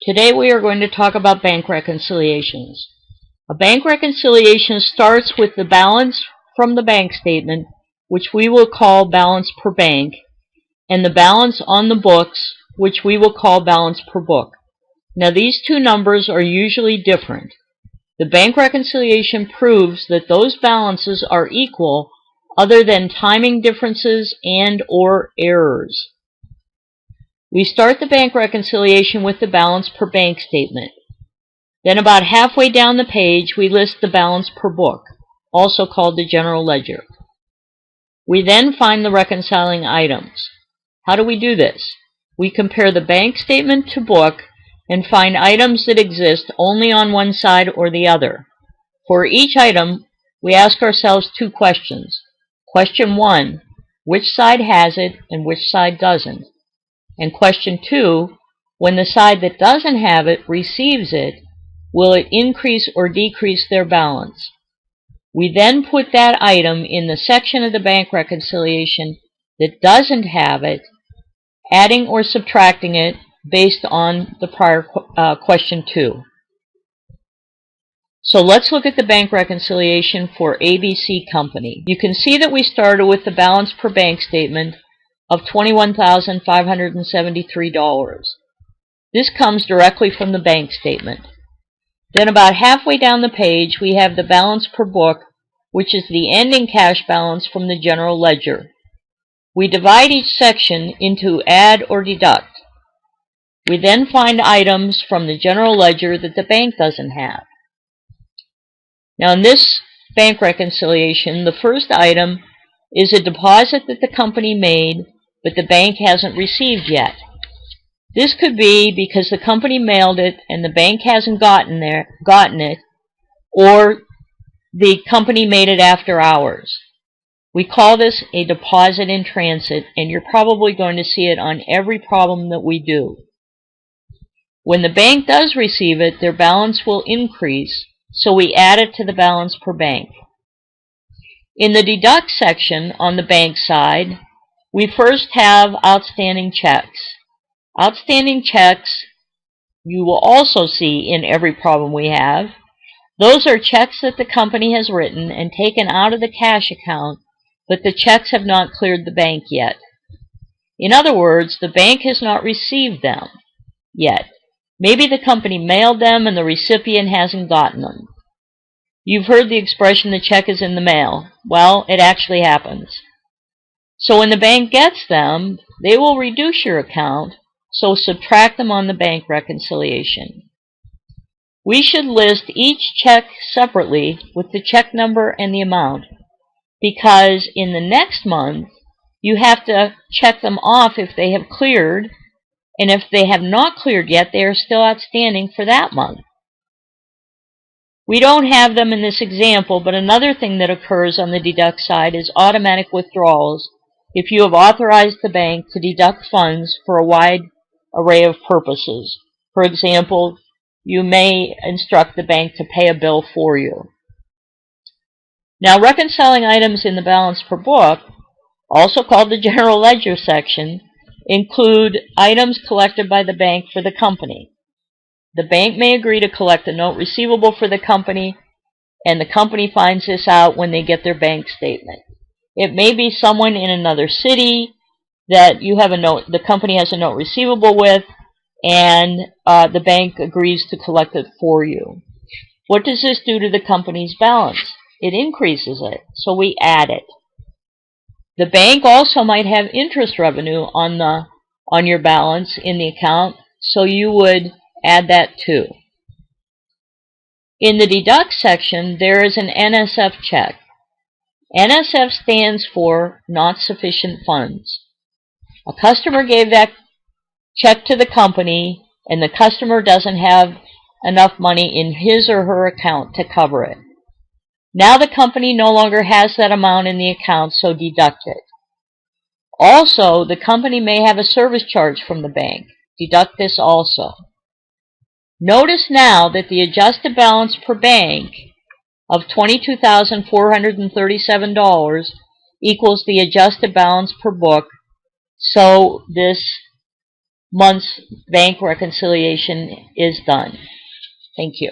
Today we are going to talk about bank reconciliations. A bank reconciliation starts with the balance from the bank statement, which we will call balance per bank, and the balance on the books, which we will call balance per book. Now these two numbers are usually different. The bank reconciliation proves that those balances are equal other than timing differences and/or errors. We start the bank reconciliation with the balance per bank statement. Then about halfway down the page, we list the balance per book, also called the general ledger. We then find the reconciling items. How do we do this? We compare the bank statement to book and find items that exist only on one side or the other. For each item, we ask ourselves two questions. Question 1, which side has it and which side doesn't? And question 2, when the side that doesn't have it receives it, will it increase or decrease their balance? We then put that item in the section of the bank reconciliation that doesn't have it, adding or subtracting it based on the prior question 2. So let's look at the bank reconciliation for ABC Company. You can see that we started with the balance per bank statement of $21,573. This comes directly from the bank statement. Then about halfway down the page, we have the balance per book, which is the ending cash balance from the general ledger. We divide each section into add or deduct. We then find items from the general ledger that the bank doesn't have. Now in this bank reconciliation, the first item is a deposit that the company made, but the bank hasn't received yet. This could be because the company mailed it and the bank hasn't gotten it, or the company made it after hours. We call this a deposit in transit, and you're probably going to see it on every problem that we do. When the bank does receive it, their balance will increase, so we add it to the balance per bank. In the deduct section on the bank side, we first have outstanding checks. Outstanding checks you will also see in every problem we have. Those are checks that the company has written and taken out of the cash account, but the checks have not cleared the bank yet. In other words, the bank has not received them yet. Maybe the company mailed them and the recipient hasn't gotten them. You've heard the expression, the check is in the mail. Well, it actually happens. So when the bank gets them, they will reduce your account, so subtract them on the bank reconciliation. We should list each check separately with the check number and the amount, because in the next month, you have to check them off if they have cleared, and if they have not cleared yet, they are still outstanding for that month. We don't have them in this example, but another thing that occurs on the deduct side is automatic withdrawals if you have authorized the bank to deduct funds for a wide array of purposes. For example, you may instruct the bank to pay a bill for you. Now, reconciling items in the balance per book, also called the general ledger section, include items collected by the bank for the company. The bank may agree to collect a note receivable for the company, and the company finds this out when they get their bank statement. It may be someone in another city that you have the company has a note receivable with, and the bank agrees to collect it for you. What does this do to the company's balance? It increases it, so we add it. The bank also might have interest revenue on your balance in the account, so you would add that too. In the deduct section, there is an NSF check. NSF stands for not sufficient funds. A customer gave that check to the company, and the customer doesn't have enough money in his or her account to cover it. Now the company no longer has that amount in the account, so deduct it. Also, the company may have a service charge from the bank. Deduct this also. Notice now that the adjusted balance per bank of $22,437 equals the adjusted balance per book, so this month's bank reconciliation is done. Thank you.